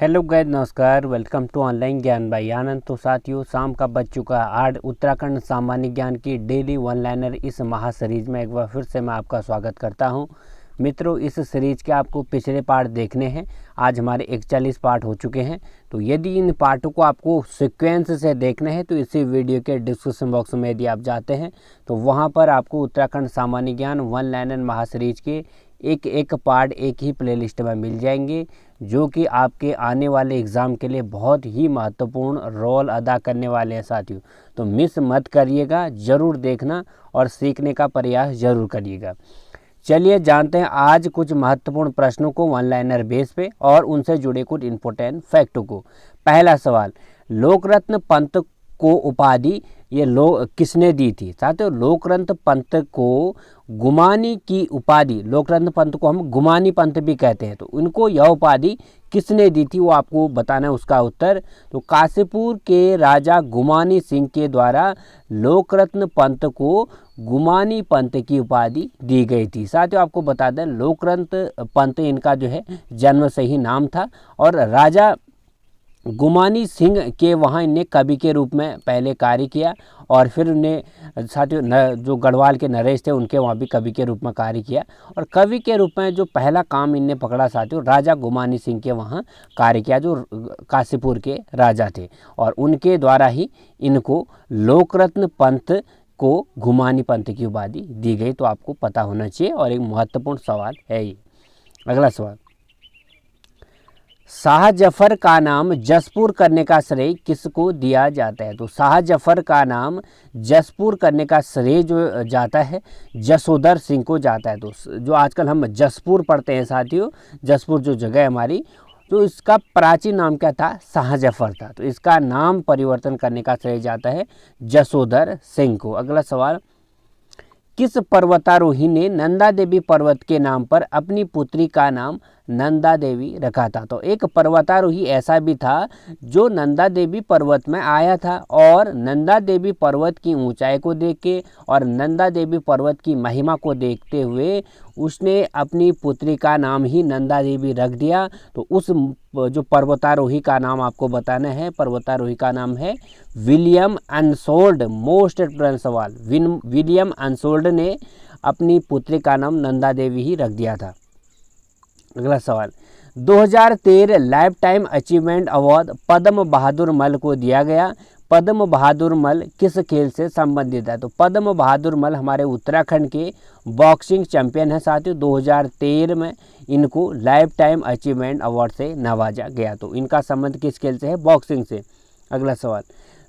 Hello guys, नमस्कार। Welcome to online ज्ञान by आनंद। तो साथियों, शाम का बज चुका है 8। उत्तराखंड सामान्य ज्ञान की डेली वन लाइनर इस महा सीरीज में एक बार फिर से मैं आपका स्वागत करता हूं। मित्रों, इस सीरीज के आपको पिछले पार्ट देखने हैं। आज हमारे 41 पार्ट हो चुके हैं। तो यदि इन पार्टों को आपको सीक्वेंस से देखना है तो इसी वीडियो के डिस्क्रिप्शन बॉक्स में यदि आप जाते हैं तो वहां पर आपको उत्तराखंड सामान्य ज्ञान वन लाइनर महा सीरीज के एक पार्ट एक ही प्लेलिस्ट में मिल जाएंगे, जो कि आपके आने वाले एग्ज़ाम के लिए बहुत ही महत्वपूर्ण रोल अदा करने वाले हैं साथियों। तो मिस मत करिएगा, ज़रूर देखना और सीखने का प्रयास ज़रूर करिएगा। चलिए जानते हैं आज कुछ महत्वपूर्ण प्रश्नों को वन लाइनर बेस पे और उनसे जुड़े कुछ इम्पोर्टेंट फैक्टों को। पहला सवाल, लोकरत्न पंत को उपाधि ये किसने दी थी? साथियों, लोकरत्न पंत को गुमानी की उपाधि, लोकरत्न पंत को हम गुमानी पंत भी कहते हैं, तो उनको यह उपाधि किसने दी थी वो आपको बताना है उसका उत्तर। तो काशीपुर के राजा गुमानी सिंह के द्वारा लोकरत्न पंत को गुमानी पंत की उपाधि दी गई थी। साथियों, आपको बता दें लोकरत्न पंत इनका जो है जन्म से ही नाम था और राजा गुमानी सिंह के वहाँ इन्हें कवि के रूप में पहले कार्य किया और फिर उन्हें साथियों जो गढ़वाल के नरेश थे उनके वहाँ भी कवि के रूप में कार्य किया और कवि के रूप में जो पहला काम इनने पकड़ा साथियों राजा गुमानी सिंह के वहाँ कार्य किया, जो काशीपुर के राजा थे, और उनके द्वारा ही इनको लोकरत्न पंत को गुमानी पंत की उपाधि दी गई। तो आपको पता होना चाहिए और एक महत्वपूर्ण सवाल है ये। अगला सवाल, शाह जफर का नाम जसपुर करने का श्रेय किसको दिया जाता है? तो शाह जफर का नाम जसपुर करने का श्रेय जो जाता है जसोदर सिंह को जाता है। तो जो आजकल हम जसपुर पढ़ते हैं साथियों, जसपुर जो जगह है हमारी, तो इसका प्राचीन नाम क्या था? शाह जफर था। तो इसका नाम परिवर्तन करने का श्रेय जाता है जसोदर सिंह को। अगला सवाल, किस पर्वतारोही ने नंदा देवी पर्वत के नाम पर अपनी पुत्री का नाम नंदा देवी रखा था? तो एक पर्वतारोही ऐसा भी था जो नंदा देवी पर्वत में आया था और नंदा देवी पर्वत की ऊंचाई को देख के और नंदा देवी पर्वत की महिमा को देखते हुए उसने अपनी पुत्री का नाम ही नंदा देवी रख दिया। तो उस जो पर्वतारोही का नाम आपको बताना है, पर्वतारोही का नाम है विलियम अनसोल्ड। मोस्ट इम्पोर्टेंट सवाल, विलियम अनसोल्ड ने अपनी पुत्री का नाम नंदा देवी ही रख दिया था। अगला सवाल, 2013 लाइफ टाइम अचीवमेंट अवार्ड पद्म बहादुर मल को दिया गया। पद्म बहादुर मल किस खेल से संबंधित है? तो पद्म बहादुर मल हमारे उत्तराखंड के बॉक्सिंग चैंपियन हैं साथियों। 2013 में इनको लाइफ टाइम अचीवमेंट अवार्ड से नवाजा गया। तो इनका संबंध किस खेल से है? बॉक्सिंग से। अगला सवाल,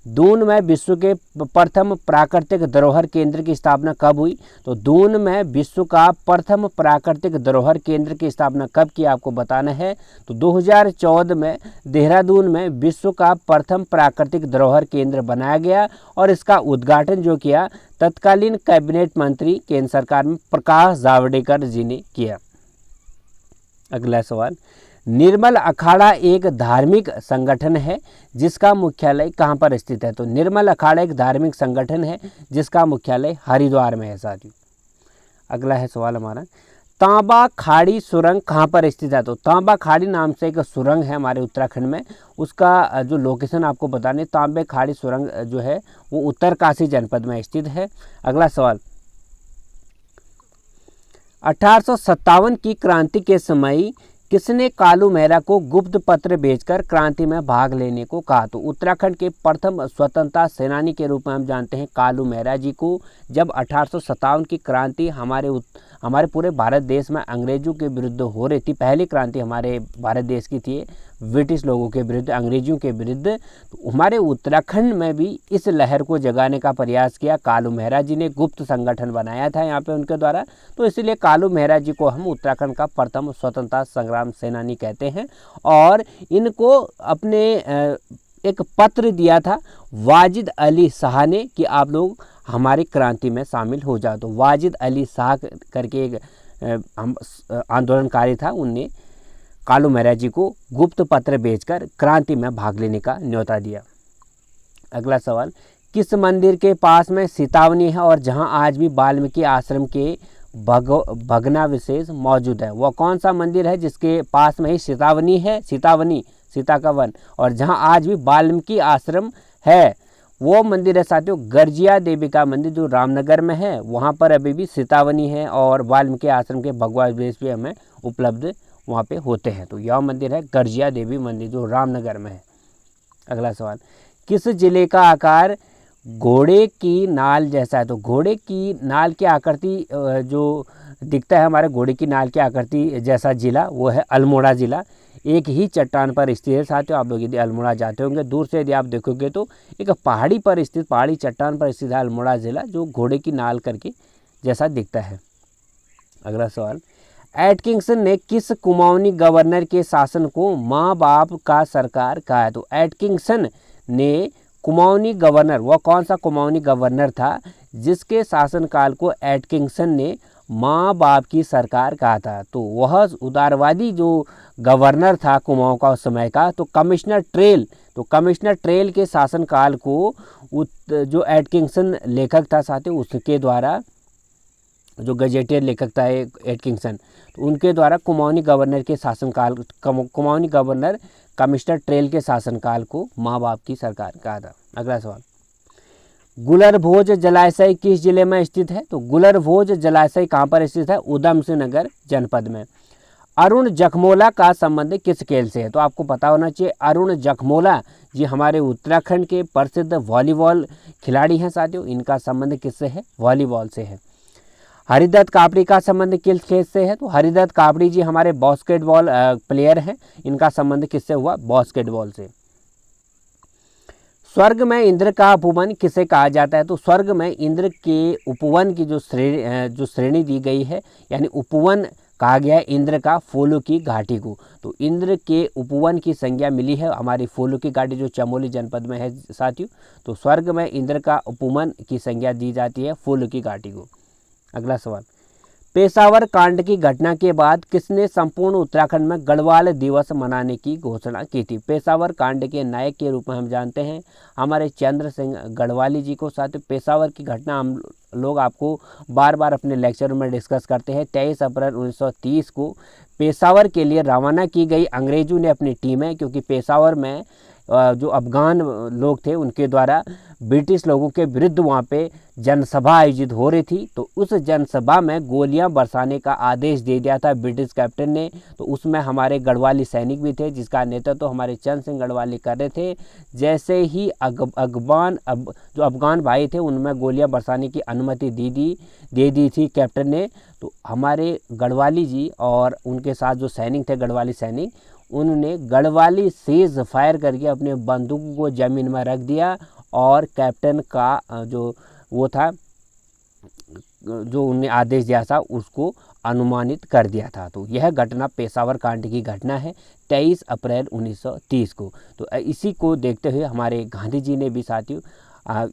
दून में विश्व के प्रथम प्राकृतिक धरोहर केंद्र की स्थापना कब हुई? तो दून में विश्व का प्रथम प्राकृतिक धरोहर केंद्र की स्थापना कब की आपको बताना है। तो 2014 में देहरादून में विश्व का प्रथम प्राकृतिक धरोहर केंद्र बनाया गया और इसका उद्घाटन जो किया तत्कालीन कैबिनेट मंत्री केंद्र सरकार में प्रकाश जावड़ेकर जी ने किया। अगला सवाल, निर्मल अखाड़ा एक धार्मिक संगठन है जिसका मुख्यालय कहाँ पर स्थित है? तो निर्मल अखाड़ा एक धार्मिक संगठन है जिसका मुख्यालय हरिद्वार में है साथियों। अगला है सवाल हमारा, तांबा खाड़ी सुरंग कहाँ पर स्थित है? तो तांबा खाड़ी नाम से एक सुरंग है हमारे उत्तराखंड में, उसका जो लोकेशन आपको बताने, तांबे खाड़ी सुरंग जो है वो उत्तरकाशी जनपद में स्थित है। अगला सवाल, 1857 की क्रांति के समय किसने कालू मेहरा को गुप्त पत्र भेजकर क्रांति में भाग लेने को कहा? तो उत्तराखंड के प्रथम स्वतंत्रता सेनानी के रूप में हम जानते हैं कालू मेहरा जी को। जब 1857 की क्रांति हमारे पूरे भारत देश में अंग्रेजों के विरुद्ध हो रही थी, पहली क्रांति हमारे भारत देश की थी ब्रिटिश लोगों के विरुद्ध, अंग्रेजों के विरुद्ध, तो हमारे उत्तराखंड में भी इस लहर को जगाने का प्रयास किया कालू मेहरा जी ने। गुप्त संगठन बनाया था यहाँ पे उनके द्वारा, तो इसलिए कालू मेहरा जी को हम उत्तराखंड का प्रथम स्वतंत्रता संग्राम सेनानी कहते हैं। और इनको अपने एक पत्र दिया था वाजिद अली शाह ने कि आप लोग हमारी क्रांति में शामिल हो जाओ। तो वाजिद अली शाह करके एक आंदोलनकारी था, उनने कालू मेहरा जी को गुप्त पत्र भेजकर क्रांति में भाग लेने का न्योता दिया। अगला सवाल, किस मंदिर के पास में सीतावनी है और जहां आज भी वाल्मीकि आश्रम के भग्नावशेष मौजूद है? वह कौन सा मंदिर है जिसके पास में ही सीतावनी है? सीतावनी सीता का वन। और जहाँ आज भी वाल्मीकि आश्रम है वो मंदिर है साथियों गर्जिया देवी का मंदिर, जो रामनगर में है। वहाँ पर अभी भी सीतावनी है और वाल्मीकि आश्रम के भगवा वेश भी हमें उपलब्ध वहाँ पे होते हैं। तो यह मंदिर है गर्जिया देवी मंदिर, जो रामनगर में है। अगला सवाल, किस जिले का आकार घोड़े की नाल जैसा है? तो घोड़े की नाल की आकृति जो दिखता है हमारे घोड़े की नाल की आकृति जैसा जिला, वो है अल्मोड़ा जिला। एक ही चट्टान पर स्थित है साथियों। आप लोग यदि अल्मोड़ा जाते होंगे दूर से यदि आप देखोगे तो एक पहाड़ी पर स्थित, पहाड़ी चट्टान पर स्थित है अल्मोड़ा जिला, जो घोड़े की नाल करके जैसा दिखता है। अगला सवाल, एटकिंसन ने किस कुमाऊनी गवर्नर के शासन को माँ बाप का सरकार कहा है? तो एटकिंसन ने कुमाऊनी गवर्नर, वह कौन सा कुमाऊनी गवर्नर था जिसके शासनकाल को एटकिंसन ने माँ बाप की सरकार कहा था? तो वह उदारवादी जो गवर्नर था कुमाऊं का उस समय का, तो कमिश्नर ट्रेल के शासनकाल को जो एटकिंसन लेखक था साथियों उसके द्वारा, जो गजेटियर लेखक था एटकिंसन, तो उनके द्वारा कुमाऊनी गवर्नर के शासनकाल, कुमाऊनी गवर्नर कमिश्नर ट्रेल के शासनकाल को माँ बाप की सरकार कहा था। अगला सवाल, गुलरभोज जलाशय किस जिले में स्थित है? तो गुलरभोज जलाशय कहाँ पर स्थित है? उधम सिंह नगर जनपद में। अरुण जखमोला का संबंध किस खेल से है? तो आपको पता होना चाहिए अरुण जखमोला जी हमारे उत्तराखंड के प्रसिद्ध वॉलीबॉल खिलाड़ी हैं साथियों। इनका संबंध किससे है? वॉलीबॉल से है। हरिदत्त कापड़ी का संबंध किस खेल से है? तो हरिदत्त कापड़ी जी हमारे बास्केटबॉल प्लेयर हैं। इनका संबंध किससे हुआ? बास्केटबॉल से। स्वर्ग में इंद्र का उपवन किसे कहा जाता है? तो स्वर्ग में इंद्र के उपवन की जो श्रेणी दी गई है, यानी उपवन कहा गया है इंद्र का फूलों की घाटी को। तो इंद्र के उपवन की संज्ञा मिली है हमारी फूलों की घाटी जो चमोली जनपद में है साथियों। तो स्वर्ग में इंद्र का उपवन की संज्ञा दी जाती है फूलों की घाटी को। अगला सवाल, पेशावर कांड की घटना के बाद किसने संपूर्ण उत्तराखंड में गढ़वाल दिवस मनाने की घोषणा की थी? पेशावर कांड के नायक के रूप में हम जानते हैं हमारे चंद्र सिंह गढ़वाली जी को। साथ ही पेशावर की घटना हम लोग आपको बार बार अपने लेक्चर में डिस्कस करते हैं। 23 अप्रैल 1930 को पेशावर के लिए रवाना की गई अंग्रेजों ने अपनी टीमें, क्योंकि पेशावर में जो अफगान लोग थे उनके द्वारा ब्रिटिश लोगों के विरुद्ध वहाँ पे जनसभा आयोजित हो रही थी। तो उस जनसभा में गोलियां बरसाने का आदेश दे दिया था ब्रिटिश कैप्टन ने। तो उसमें हमारे गढ़वाली सैनिक भी थे जिसका नेतृत्व तो हमारे चंद्र सिंह गढ़वाली कर रहे थे। जैसे ही जो अफगान भाई थे उनमें गोलियां बरसाने की अनुमति दे दी थी कैप्टन ने। तो हमारे गढ़वाली जी और उनके साथ जो सैनिक थे गढ़वाली सैनिक, उन्होंने गढ़वाली सीज फायर करके अपने बंदूक को ज़मीन में रख दिया और कैप्टन का जो वो था जो उन्हें आदेश दिया था उसको अनुमानित कर दिया था। तो यह घटना पेशावर कांड की घटना है 23 अप्रैल 1930 को। तो इसी को देखते हुए हमारे गांधी जी ने भी साथियों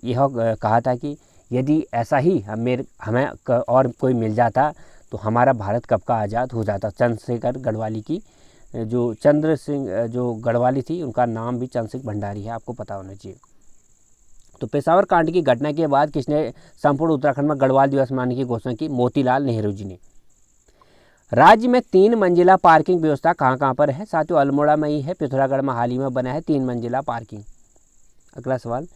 यह कहा था कि यदि ऐसा ही हमें और कोई मिल जाता तो हमारा भारत कब का आज़ाद हो जाता। चंद्रशेखर गढ़वाली की जो चंद्र सिंह जो गढ़वाली थी उनका नाम भी चंद्र सिंह भंडारी है, आपको पता होना चाहिए। तो पेशावर कांड की घटना के बाद किसने संपूर्ण उत्तराखंड में गढ़वाल दिवस मनाने की घोषणा की? मोतीलाल नेहरू जी ने। राज्य में 3 मंजिला पार्किंग व्यवस्था कहाँ पर है? साथियों अल्मोड़ा में ही है, पिथौरागढ़ में हाल ही में बना है 3 मंजिला पार्किंग। अगला सवाल,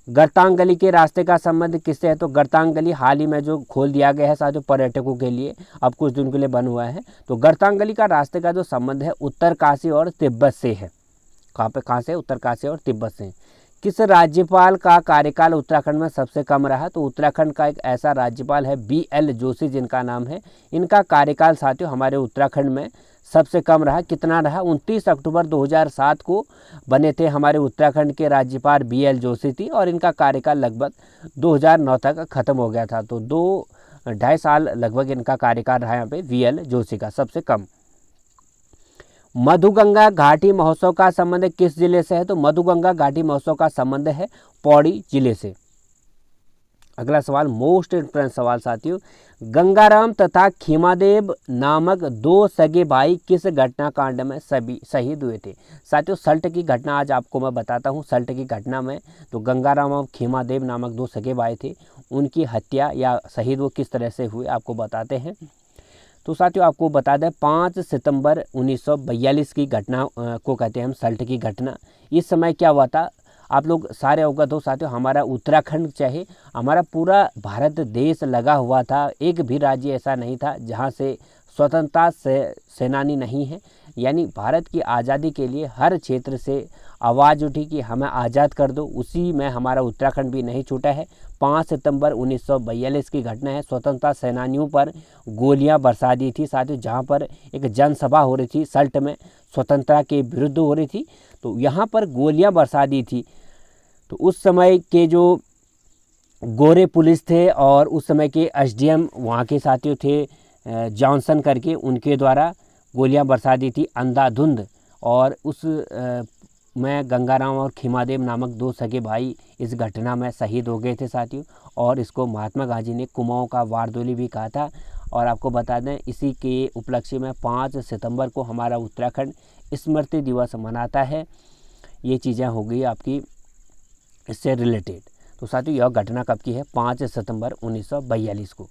गर्तांगली के रास्ते का संबंध किससे है? तो गर्तांगली हाल ही में जो खोल दिया गया है साथियों पर्यटकों के लिए, अब कुछ दिन के लिए बंद हुआ है। तो गर्तांगली का रास्ते का जो संबंध है उत्तरकाशी और तिब्बत से है। कहाँ से? उत्तरकाशी और तिब्बत से। किस राज्यपाल का कार्यकाल उत्तराखंड में सबसे कम रहा? तो उत्तराखंड का एक ऐसा राज्यपाल है BL जोशी जिनका नाम है। इनका कार्यकाल साथियों हमारे उत्तराखंड में सबसे कम रहा। कितना रहा? 29 अक्टूबर 2007 को बने थे हमारे उत्तराखंड के राज्यपाल BL जोशी थी और इनका कार्यकाल लगभग 2009 तक खत्म हो गया था। तो 2-2.5 साल लगभग इनका कार्यकाल रहा यहाँ पे BL जोशी का सबसे कम। मधुगंगा घाटी महोत्सव का संबंध किस जिले से है? तो मधुगंगा घाटी महोत्सव का संबंध है पौड़ी जिले से। अगला सवाल मोस्ट इंपॉर्टेंट सवाल साथियों, गंगाराम तथा खीमादेव नामक 2 सगे भाई किस घटनाकांड में सभी शहीद हुए थे? साथियों सल्ट की घटना आज आपको मैं बताता हूँ। सल्ट की घटना में तो गंगाराम और खीमादेव नामक 2 सगे भाई थे, उनकी हत्या या शहीद वो किस तरह से हुए आपको बताते हैं। तो साथियों आपको बता दें 5 सितंबर 1942 की घटना को कहते हैं हम सल्ट की घटना। इस समय क्या हुआ था, आप लोग सारे अवगत हो साथियों, हमारा उत्तराखंड चाहे हमारा पूरा भारत देश लगा हुआ था, एक भी राज्य ऐसा नहीं था जहां से स्वतंत्रता सेनानी नहीं है। यानी भारत की आज़ादी के लिए हर क्षेत्र से आवाज़ उठी कि हमें आज़ाद कर दो, उसी में हमारा उत्तराखंड भी नहीं छूटा है। 5 सितंबर 1942 की घटना है। स्वतंत्रता सेनानियों पर गोलियां बरसा दी थी साथियों, जहां पर एक जनसभा हो रही थी सल्ट में, स्वतंत्रता के विरुद्ध हो रही थी, तो यहाँ पर गोलियां बरसा दी थी। तो उस समय के जो गोरे पुलिस थे और उस समय के एसडीएम वहाँ के साथियों थे जॉनसन करके, उनके द्वारा गोलियां बरसा दी थी अंधाधुंध। और उस में गंगाराम और खीमादेव नामक 2 सगे भाई इस घटना में शहीद हो गए थे साथियों। और इसको महात्मा गांधी ने कुमाऊं का वारदोली भी कहा था। और आपको बता दें इसी के उपलक्ष्य में 5 सितंबर को हमारा उत्तराखंड स्मृति दिवस मनाता है। ये चीज़ें हो गई आपकी इससे रिलेटेड। तो साथियों यह घटना कब की है, 5 सितंबर 1942 को।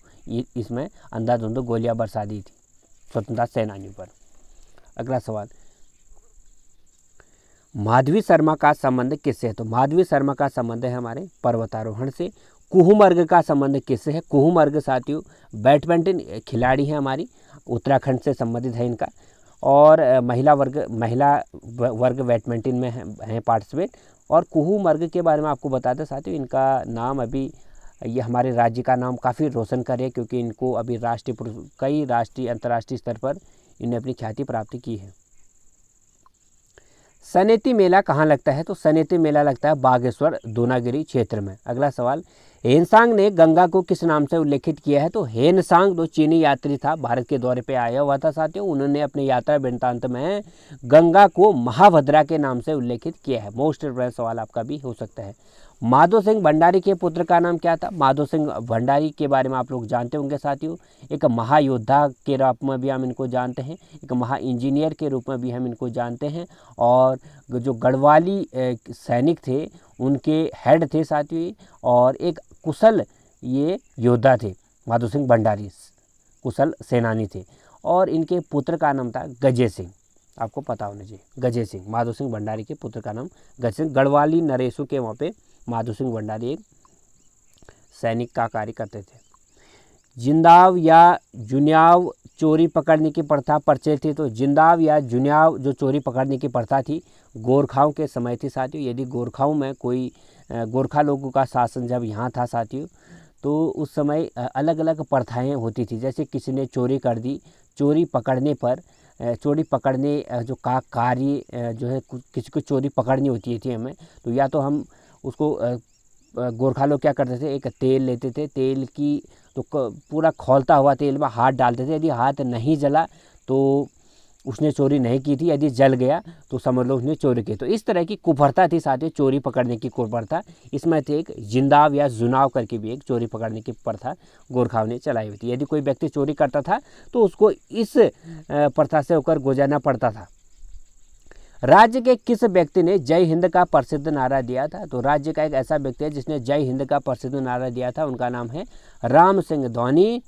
इसमें अंधाधुंध गोलियां बरसा दी थी स्वतंत्रता सेनानियों पर। अगला सवाल, माधवी शर्मा का संबंध किससे है? तो माधवी शर्मा का संबंध है हमारे पर्वतारोहण से। कुहुमर्ग का संबंध किससे है? कुहुमर्ग साथियों बैडमिंटन खिलाड़ी हैं हमारी, उत्तराखंड से संबंधित है इनका। और महिला वर्ग बैडमिंटन में हैं पार्टिसिपेट। और कुहुमर्ग के बारे में आपको बताते साथियों, इनका नाम अभी ये हमारे राज्य का नाम काफ़ी रोशन करे, क्योंकि इनको अभी कई राष्ट्रीय अंतर्राष्ट्रीय स्तर पर इन्हें अपनी ख्याति प्राप्ति की है। सनेती मेला कहाँ लगता है? तो सनेती मेला लगता है बागेश्वर दूनागिरी क्षेत्र में। अगला सवाल, हेनसांग ने गंगा को किस नाम से उल्लेखित किया है? तो हेनसांग जो चीनी यात्री था, भारत के दौरे पे आया हुआ था साथियों, उन्होंने अपनी यात्रा वृत्तांत में गंगा को महाभद्रा के नाम से उल्लेखित किया है। मोस्ट इंपॉर्टेंट सवाल आपका भी हो सकता है। माधो सिंह भंडारी के पुत्र का नाम क्या था? माधो सिंह भंडारी के बारे में आप लोग जानते होंगे साथियों, एक महायोद्धा के रूप में भी हम इनको जानते हैं, एक महा इंजीनियर के रूप में भी हम इनको जानते हैं। और जो गढ़वाली सैनिक थे उनके हेड थे साथियों, और एक कुशल ये योद्धा थे। माधो सिंह भंडारी कुशल सेनानी थे। और इनके पुत्र का नाम था गजे सिंह, आपको पता होना चाहिए। गजे सिंह, माधो सिंह भंडारी के पुत्र का नाम गजे सिंह। गढ़वाली नरेशों के वहाँ पे माधो सिंह भंडारी एक सैनिक का कार्य करते थे। जिंदाव या जुनियाव चोरी पकड़ने की प्रथा प्रचलित थी। तो जिंदाव या जुनियाव जो चोरी पकड़ने की प्रथा थी गोरखाओं के समय थी साथियों। यदि गोरखाओं में कोई गोरखा लोगों का शासन जब यहाँ था साथियों, तो उस समय अलग अलग प्रथाएं होती थी। जैसे किसी ने चोरी कर दी, चोरी पकड़ने जो का कार्य जो है, किसी को चोरी पकड़नी होती थी हमें, तो या तो हम उसको गोरखा लोग क्या करते थे, एक तेल लेते थे, तेल की तो पूरा खौलता हुआ तेल में हाथ डालते थे। यदि हाथ नहीं जला तो उसने चोरी नहीं की थी, यदि जल गया तो समझ लो उसने चोरी की। तो इस तरह की कुप्रथा थी साथियों, चोरी पकड़ने की कुप्रथा। इसमें थे एक जिंदाव या जुनाव करके भी एक चोरी पकड़ने की प्रथा गोरखाओं ने चलाई हुई थी। यदि कोई व्यक्ति चोरी करता था तो उसको इस प्रथा से होकर गुजरना पड़ता था। राज्य के किस व्यक्ति ने जय हिंद का प्रसिद्ध नारा दिया था? तो राज्य का एक ऐसा व्यक्ति है जिसने जय हिंद का प्रसिद्ध नारा दिया था, उनका नाम है राम सिंह धोनी।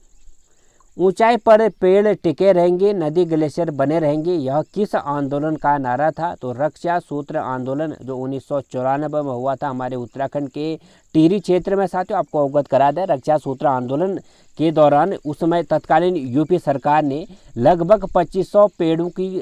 ऊंचाई पर पेड़ टिके रहेंगे, नदी ग्लेशियर बने रहेंगे, यह किस आंदोलन का नारा था? तो रक्षा सूत्र आंदोलन जो 1994 में हुआ था हमारे उत्तराखंड के टिहरी क्षेत्र में साथियों। आपको अवगत करा दें, रक्षा सूत्र आंदोलन के दौरान उस समय तत्कालीन यूपी सरकार ने लगभग 2500 पेड़ों की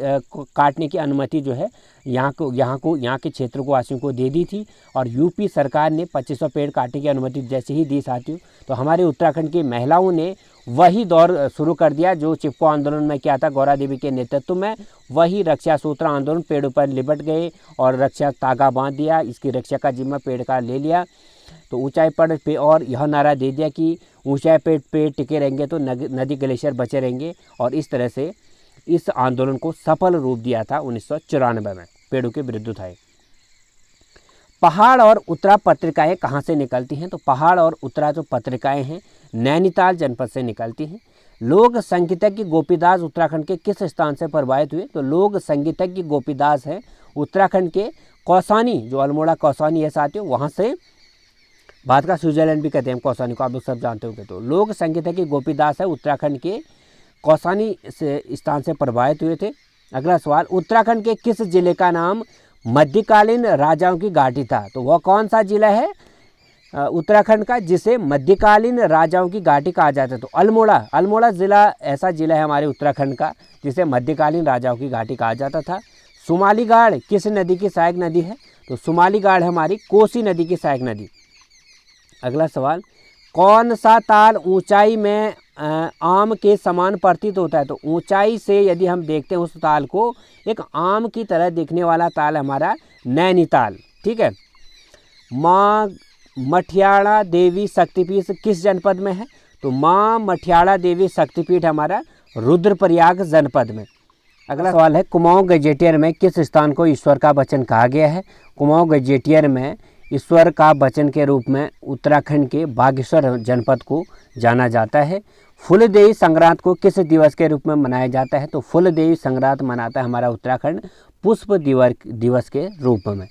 काटने की अनुमति जो है यहाँ के क्षेत्र को वासियों को दे दी थी। और यूपी सरकार ने 2500 पेड़ काटने की अनुमति जैसे ही दी साथियों, तो हमारे उत्तराखंड की महिलाओं ने वही दौर शुरू कर दिया जो चिपको आंदोलन में क्या था, गौरा देवी के नेतृत्व में। वही रक्षा सूत्र आंदोलन, पेड़ों पर लिपट गए और रक्षा तागा बांध दिया, इसकी रक्षा का जिम्मा पेड़ का ले लिया। तो ऊंचाई पर पे और यह नारा दे दिया कि ऊंचाई पे पेड़ टिके रहेंगे तो नदी ग्लेशियर बचे रहेंगे। और इस तरह से इस आंदोलन को सफल रूप दिया था 1994 में, पेड़ों के विरुद्ध था। पहाड़ और उत्तरा पत्रिकाएं कहाँ से निकलती हैं? तो पहाड़ और उत्तरा जो पत्रिकाएं हैं नैनीताल जनपद से निकलती हैं। लोक संगीतज्ञ गोपीदास उत्तराखंड के किस स्थान से प्रभावित हुए? तो लोक संगीतज्ञ गोपीदास हैं उत्तराखंड के कौसानी, जो अल्मोड़ा कौसानी है साथियों, वहाँ से। भारत का स्विट्जरलैंड भी कहते हैं कौसानी को, आप लोग सब जानते होंगे। तो लोक संगीतज्ञ गोपीदास है उत्तराखंड के कौसानी से स्थान से प्रभावित हुए थे। अगला सवाल, उत्तराखंड के किस जिले का नाम मध्यकालीन राजाओं की घाटी था? तो वह कौन सा जिला है उत्तराखंड का जिसे मध्यकालीन राजाओं की घाटी कहा जाता है? तो अल्मोड़ा जिला ऐसा जिला है हमारे उत्तराखंड का जिसे मध्यकालीन राजाओं की घाटी कहा जाता था। सुमाली गाड़ किस नदी की सहायक नदी है? तो सुमाली गाड़ है हमारी कोसी नदी की सहायक नदी। अगला सवाल, कौन सा ताल ऊंचाई में आम के समान प्रतीत होता है? तो ऊंचाई से यदि हम देखते हैं उस ताल को, एक आम की तरह दिखने वाला ताल हमारा नैनीताल। ठीक है। माँ मठियाड़ा देवी शक्तिपीठ किस जनपद में है? तो माँ मठियाड़ा देवी शक्तिपीठ हमारा रुद्रप्रयाग जनपद में। अगला सवाल है, कुमाऊं गजेटियर में किस स्थान को ईश्वर का वचन कहा गया है? कुमाऊं गजेटियर में ईश्वर का वचन के रूप में उत्तराखंड के बागेश्वर जनपद को जाना जाता है। फूलदेई संक्रांत को किस दिवस के रूप में मनाया जाता है? तो फूलदेई संक्रांत मनाता है हमारा उत्तराखंड पुष्प दिवस के रूप में।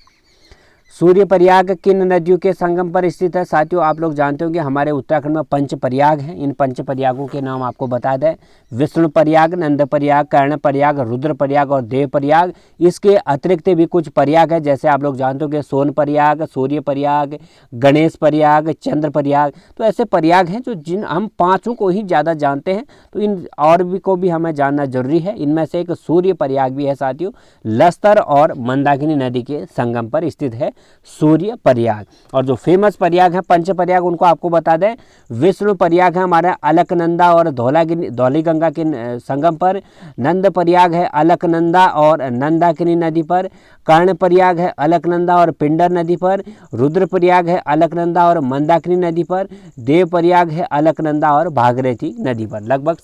सूर्य प्रयाग किन नदियों के संगम पर स्थित है? साथियों, आप लोग जानते होंगे हमारे उत्तराखंड में पंच प्रयाग हैं। इन पंच प्रयागों के नाम आपको बता दें, विष्णु प्रयाग, नंद प्रयाग, कर्ण प्रयाग, रुद्र प्रयाग और देव प्रयाग। इसके अतिरिक्त भी कुछ प्रयाग है, जैसे आप लोग जानते होंगे सोन प्रयाग, सूर्य प्रयाग, गणेश प्रयाग, चंद्र प्रयाग। तो ऐसे प्रयाग हैं जो जिन हम पाँचों को ही ज़्यादा जानते हैं, तो इन और भी को भी हमें जानना जरूरी है। इनमें से एक सूर्य प्रयाग भी है साथियों, लस्तर और मंदाकिनी नदी के संगम पर स्थित है सूर्य प्रयाग। और जो फेमस प्रयाग है पंच प्रयाग, उनको आपको बता दें, विष्णु प्रयाग है हमारा अलकनंदा और धौलीगंगा के संगम पर। नंद प्रयाग है अलकनंदा और नंदाकिनी नदी पर। कर्ण प्रयाग है अलकनंदा और पिंडर नदी पर। रुद्र प्रयाग है अलकनंदा और मंदाकिनी नदी पर। देव प्रयाग है अलकनंदा और भागीरथी नदी पर। लगभग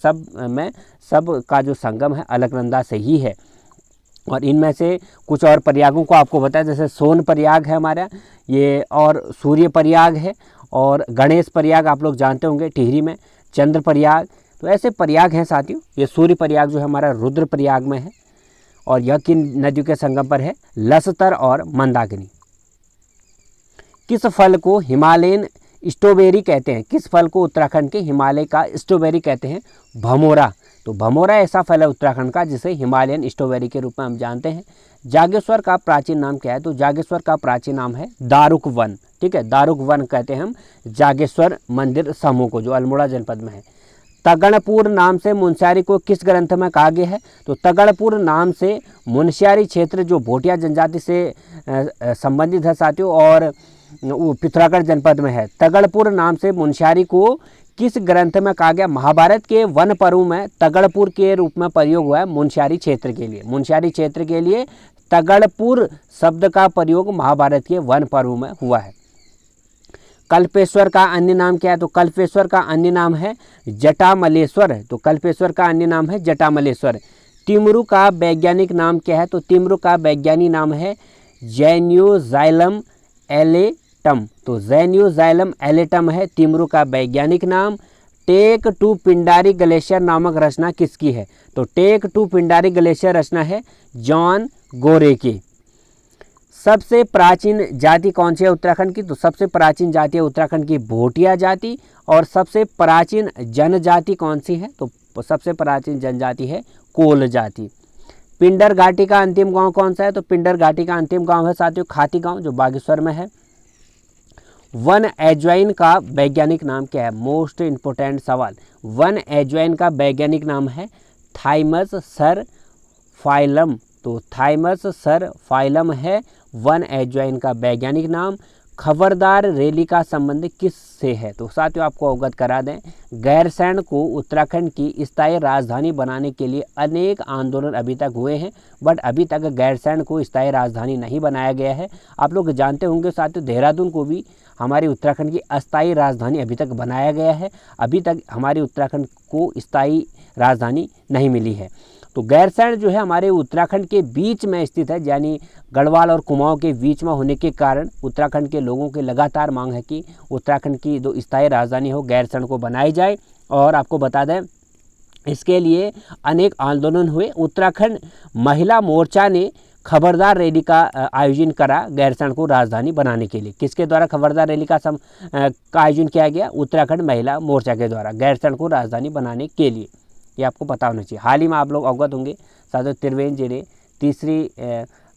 सब का जो संगम है अलकनंदा से ही है। और इनमें से कुछ और प्रयागों को आपको बताया, जैसे सोन प्रयाग है हमारा ये, और सूर्य प्रयाग है, और गणेश प्रयाग आप लोग जानते होंगे टिहरी में, चंद्र प्रयाग। तो ऐसे प्रयाग हैं साथियों। ये सूर्य प्रयाग जो है हमारा रुद्र प्रयाग में है, और यह किन नदियों के संगम पर है? लसतर और मंदाकिनी। किस फल को हिमालयन स्ट्रॉबेरी कहते हैं? किस फल को उत्तराखंड के हिमालय का स्ट्रॉबेरी कहते हैं? भमोरा। तो भमोरा ऐसा फल है उत्तराखंड का जिसे हिमालयन स्ट्रॉबेरी के रूप में हम जानते हैं। जागेश्वर का प्राचीन नाम क्या है? तो जागेश्वर का प्राचीन नाम है दारुक वन। ठीक है, दारुक वन कहते हैं हम जागेश्वर मंदिर समूह को, जो अल्मोड़ा जनपद में है। तगणपुर नाम से मुनस्यारी को किस ग्रंथ में कहा गया है? तो तगणपुर नाम से मुनस्यारी क्षेत्र जो भोटिया जनजाति से संबंधित है साथियों, और वो पिथौरागढ़ जनपद में है। तगणपुर नाम से मुनस्यारी को किस ग्रंथ में कहा गया? महाभारत के वन पर्व में तगणपुर के रूप में प्रयोग हुआ है मुनस्यारी क्षेत्र के लिए। मुनस्यारी क्षेत्र के लिए तगणपुर शब्द का प्रयोग महाभारत के वन पर्व में हुआ है। कल्पेश्वर का अन्य नाम क्या है? तो कल्पेश्वर का अन्य नाम है जटामलेश्वर। तो कल्पेश्वर का अन्य नाम है जटामलेश्वर। तिमरू का वैज्ञानिक नाम क्या है? तो तिमरू का वैज्ञानिक नाम है ज़ैन्योज़ाइलम एलेटम। तो ज़ैन्योज़ाइलम एलेटम है तिमरू का वैज्ञानिक नाम। टेक टू पिंडारी ग्लेशियर नामक रचना किसकी है? तो टेक टू पिंडारी ग्लेशियर रचना है जॉन गोरे की। सबसे प्राचीन जाति कौन सी है उत्तराखंड की? तो सबसे प्राचीन जाति है उत्तराखंड की भोटिया जाति। और सबसे प्राचीन जनजाति कौन सी है? तो सबसे प्राचीन जनजाति है कोल जाति। पिंडर घाटी का अंतिम गांव कौन सा है? तो पिंडर घाटी का अंतिम गांव है साथियों खाती गांव, जो बागेश्वर में है। वन एज्वाइन का वैज्ञानिक नाम क्या है? मोस्ट इंपोर्टेंट सवाल। वन एज्वाइन का वैज्ञानिक नाम है थाइमस सर फाइलम। तो थाइमस सर फाइलम है वन एज्वाइन का वैज्ञानिक नाम। खबरदार रैली का संबंध किस से है? तो साथियों आपको अवगत करा दें, गैरसैंण को उत्तराखंड की स्थायी राजधानी बनाने के लिए अनेक आंदोलन अभी तक हुए हैं, बट अभी तक गैरसैंण को स्थायी राजधानी नहीं बनाया गया है। आप लोग जानते होंगे साथियों, देहरादून को भी हमारे उत्तराखंड की अस्थायी राजधानी अभी तक बनाया गया है। अभी तक हमारे उत्तराखंड को स्थायी राजधानी नहीं मिली है। तो गैरसैंण जो है हमारे उत्तराखंड के बीच में स्थित है, यानी गढ़वाल और कुमाऊं के बीच में होने के कारण उत्तराखंड के लोगों की लगातार मांग है कि उत्तराखंड की जो स्थायी राजधानी हो गैरसैंण को बनाई जाए। और आपको बता दें, इसके लिए अनेक आंदोलन हुए। उत्तराखंड महिला मोर्चा ने खबरदार रैली का आयोजन करा गैरसैंण को राजधानी बनाने के लिए। किसके द्वारा खबरदार रैली का आयोजन किया गया? उत्तराखंड महिला मोर्चा के द्वारा गैरसैंण को राजधानी बनाने के लिए। ये आपको पता होना चाहिए। हाल ही में आप लोग अवगत होंगे साथियों, त्रिवेंद्र जी ने तीसरी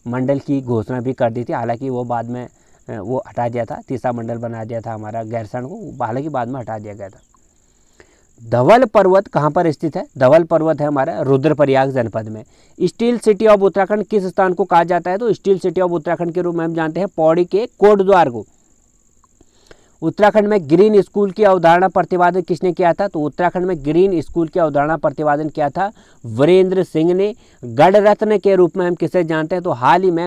मंडल की घोषणा भी कर दी थी, हालांकि वो बाद में वो हटा दिया था, तीसरा मंडल बना दिया था हमारा गैरसैंण को, हालांकि बाद में हटा दिया गया था। धवल पर्वत कहाँ पर स्थित है? धवल पर्वत है हमारा रुद्रप्रयाग जनपद में। स्टील सिटी ऑफ उत्तराखंड किस स्थान को कहा जाता है? तो स्टील सिटी ऑफ उत्तराखंड के रूप में हम जानते हैं पौड़ी के कोटद्वार को। उत्तराखंड में ग्रीन स्कूल की अवधारणा प्रतिपादन किसने किया था? तो उत्तराखंड में ग्रीन स्कूल की अवधारणा प्रतिपादन किया था वीरेंद्र सिंह ने। गढ़ रत्न के रूप में हम किसे जानते हैं? तो हाल ही में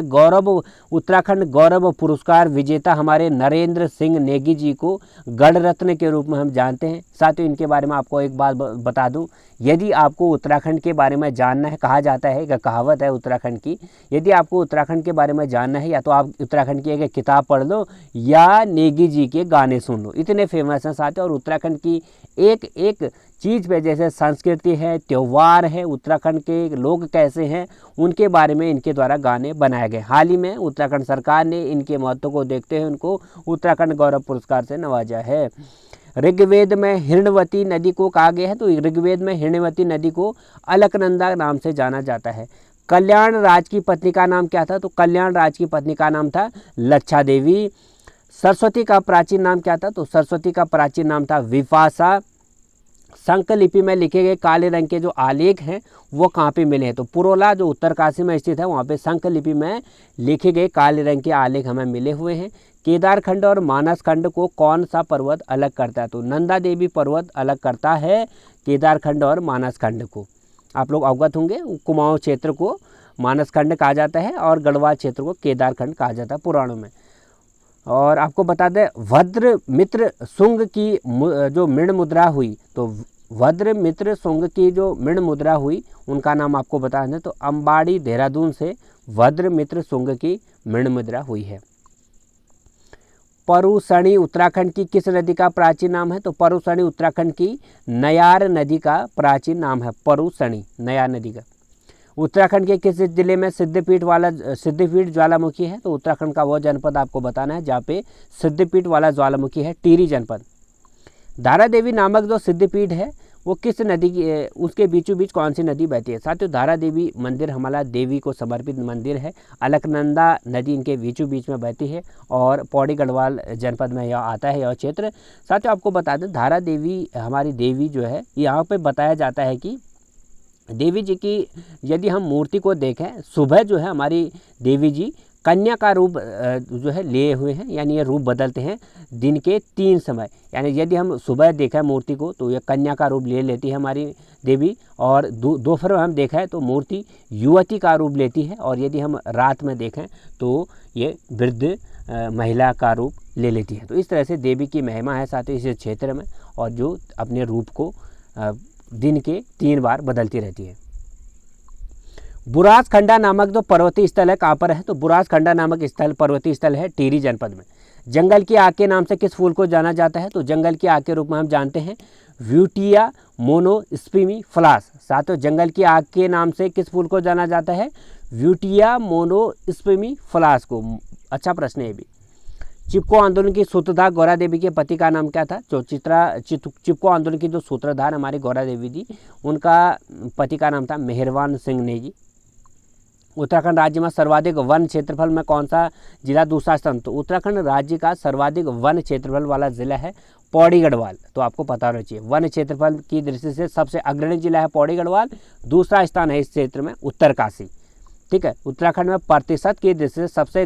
उत्तराखंड गौरव पुरस्कार विजेता हमारे नरेंद्र सिंह नेगी जी को गढ़ रत्न के रूप में हम जानते हैं। साथियों, इनके बारे में आपको एक बात बता दूं, यदि आपको उत्तराखंड के बारे में जानना है, कहा जाता है, एक कहावत है उत्तराखंड की, यदि आपको उत्तराखंड के बारे में जानना है या तो आप उत्तराखंड की एक किताब पढ़ लो या नेगी जी के गाने सुन लो, इतने फेमस हैं साथियों। और उत्तराखंड की एक एक चीज़ पे, जैसे संस्कृति है, त्यौहार है, उत्तराखंड के लोग कैसे हैं, उनके बारे में इनके द्वारा गाने बनाए गए। हाल ही में उत्तराखंड सरकार ने इनके महत्व को देखते हुए उनको उत्तराखंड गौरव पुरस्कार से नवाजा है। ऋग्वेद में हिरण्यवती नदी को कहा गया है, तो ऋग्वेद में हिरण्यवती नदी को अलकनंदा नाम से जाना जाता है। कल्याण राज की पत्नी का नाम क्या था? तो कल्याण राज की पत्नी का नाम था लच्छा देवी। सरस्वती का प्राचीन नाम क्या था? तो सरस्वती का प्राचीन नाम था विपाशा। संख लिपि में लिखे गए काले रंग के जो आलेख हैं वो कहाँ पे मिले हैं? तो पुरोला जो उत्तरकाशी में स्थित है, वहाँ पे संख लिपि में लिखे गए काले रंग के आलेख हमें मिले हुए हैं। केदारखंड और मानसखंड को कौन सा पर्वत अलग करता है? तो नंदा देवी पर्वत अलग करता है केदारखंड और मानसखंड को। आप लोग अवगत होंगे, कुमाऊं क्षेत्र को मानसखंड कहा जाता है और गढ़वाल क्षेत्र को केदारखंड कहा जाता है पुराणों में। और आपको बता दें, भद्र मित्र शुंग की जो मृण मुद्रा हुई, तो भद्र मित्र शुंग की जो मृण मुद्रा हुई उनका नाम आपको बता दें, तो अंबाड़ी देहरादून से भद्र मित्र शुंग की मृण मुद्रा हुई है। परुसणी उत्तराखंड की किस नदी का प्राचीन नाम है? तो परुसणी उत्तराखंड की नयार नदी का प्राचीन नाम है, परुसणी नयार नदी का। उत्तराखंड के किस जिले में सिद्धपीठ ज्वालामुखी है? तो उत्तराखंड का वो जनपद आपको बताना है जहाँ पे सिद्धपीठ वाला ज्वालामुखी है, टिहरी जनपद। धारा देवी नामक जो सिद्धपीठ है वो किस नदी की, उसके बीचों बीच कौन सी नदी बहती है? साथियों, धारा देवी मंदिर हमारा देवी को समर्पित मंदिर है। अलकनंदा नदी इनके बीचों बीच में बहती है और पौड़ी गढ़वाल जनपद में यह आता है, यह क्षेत्र। साथियों, आपको बता दें, धारा देवी हमारी देवी जो है, यहाँ पे बताया जाता है कि देवी जी की यदि हम मूर्ति को देखें, सुबह जो है हमारी देवी जी कन्या का रूप जो है लिए हुए हैं, यानी ये रूप बदलते हैं दिन के 3 समय। यानी यदि हम सुबह देखें मूर्ति को तो ये कन्या का रूप ले लेती है हमारी देवी, और दोपहर में हम देखें तो मूर्ति युवती का रूप लेती है, और यदि हम रात में देखें तो ये वृद्ध महिला का रूप ले लेती है। तो इस तरह से देवी की महिमा है साथ ही इस क्षेत्र में, और जो अपने रूप को दिन के 3 बार बदलती रहती है। बुरासखंडा नामक जो पर्वतीय स्थल है कहाँ पर है? तो बुरासखंडा नामक स्थल पर्वतीय स्थल है टिहरी जनपद में। जंगल की आग के नाम से किस फूल को जाना जाता है? तो जंगल की आग के रूप में हम जानते हैं व्यूटिया मोनोस्पर्मी फ्लास। साथियों, जंगल की आग के नाम से किस फूल को जाना जाता है? व्यूटिया मोनोस्पर्मी फ्लास को। अच्छा प्रश्न है ये भी। चिपको आंदोलन की सूत्रधार गौरा देवी के पति का नाम क्या था? तो चिपको आंदोलन की जो सूत्रधार हमारी गौरा देवी थी, उनका पति का नाम था मेहरबान सिंह नेगी। उत्तराखंड राज्य में सर्वाधिक वन क्षेत्रफल में कौन सा जिला दूसरा स्थान? तो उत्तराखंड राज्य का सर्वाधिक वन क्षेत्रफल वाला जिला है पौड़ी गढ़वाल। तो आपको पता होना चाहिए, वन क्षेत्रफल की दृष्टि से सबसे अग्रणी जिला है पौड़ी गढ़वाल, दूसरा स्थान है इस क्षेत्र में उत्तरकाशी। ठीक है, उत्तराखंड में प्रतिशत की दृष्टि से सबसे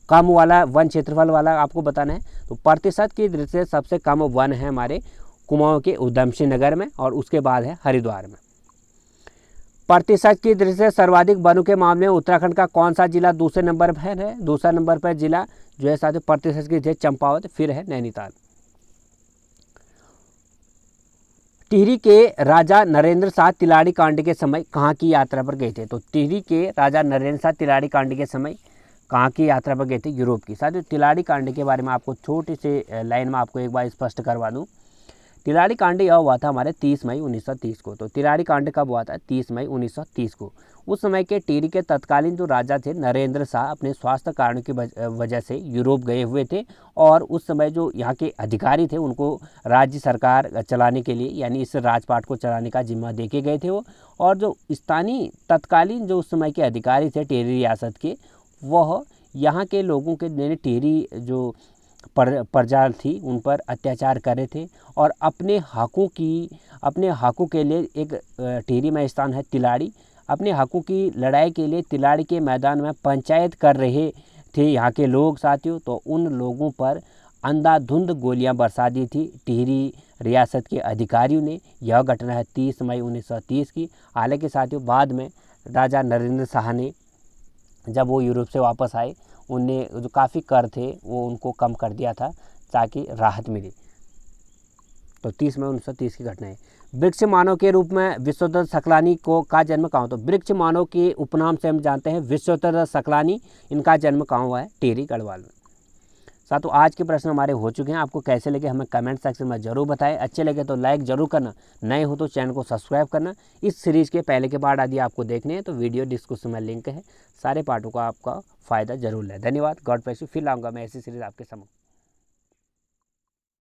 कम वाला वन क्षेत्रफल वाला आपको बताना है, तो प्रतिशत की दृष्टि से सबसे कम वन है हमारे कुमाऊं के उधमसिंह नगर में, और उसके बाद है हरिद्वार में। प्रतिशत की दृष्टि से सर्वाधिक वनों के मामले में उत्तराखंड का कौन सा जिला दूसरे नंबर पर है? दूसरा नंबर पर जिला जो है साथियों प्रतिशत की दृष्टि चंपावत, फिर है नैनीताल। टिहरी के राजा नरेंद्र शाह तिलाड़ी कांड के समय कहाँ की यात्रा पर गए थे? तो टिहरी के राजा नरेंद्र शाह तिलाड़ी कांड के समय कहाँ की यात्रा पर गए थे? यूरोप की। साथियों, तिलाड़ी कांड के बारे में आपको छोटी सी लाइन में आपको एक बार स्पष्ट करवा दूँ। तिलाड़ी कांड यह हुआ था हमारे 30 मई 1930 को। तो तिलाड़ी कांड कब हुआ था? 30 मई 1930 को। उस समय के टिहरी के तत्कालीन जो राजा थे नरेंद्र शाह अपने स्वास्थ्य कारणों की वजह से यूरोप गए हुए थे और उस समय जो यहाँ के अधिकारी थे उनको राज्य सरकार चलाने के लिए यानी इस राजपाट को चलाने का जिम्मा दे के गए थे वो। और जो स्थानीय तत्कालीन जो उस समय के अधिकारी थे टिहरी रियासत के, वह यहाँ के लोगों के यानी टिहरी जो प्रजा थी उन पर अत्याचार कर रहे थे और अपने हकों के लिए एक टिहरी में स्थान है तिलाड़ी, अपने हकों की लड़ाई के लिए तिलाड़ी के मैदान में पंचायत कर रहे थे यहाँ के लोग साथियों। तो उन लोगों पर अंधाधुंध गोलियां बरसा दी थी टिहरी रियासत के अधिकारियों ने। यह घटना है 30 मई 1930 की। हालांकि साथियों बाद में राजा नरेंद्र शाह ने जब वो यूरोप से वापस आए उनने जो काफ़ी कर थे वो उनको कम कर दिया था ताकि राहत मिले। तो 30 मई 1930 की घटना है। वृक्ष मानव के रूप में विश्वोत्तर सकलानी का जन्म कहाँ हुआ? तो वृक्ष मानव के उपनाम से हम जानते हैं विश्वोत्तर सकलानी। इनका जन्म कहाँ हुआ है? टिहरी गढ़वाल में। साथियों आज के प्रश्न हमारे हो चुके हैं। आपको कैसे लगे हमें कमेंट सेक्शन में जरूर बताएं। अच्छे लगे तो लाइक जरूर करना, नए हो तो चैनल को सब्सक्राइब करना। इस सीरीज़ के पहले के पार्ट आदि आपको देखने हैं तो वीडियो डिस्क्रिप्शन में लिंक है, सारे पार्टों का आपका फ़ायदा जरूर लें। धन्यवाद। God bless you. फिर लाऊंगा मैं ऐसी सीरीज़ आपके समक्ष।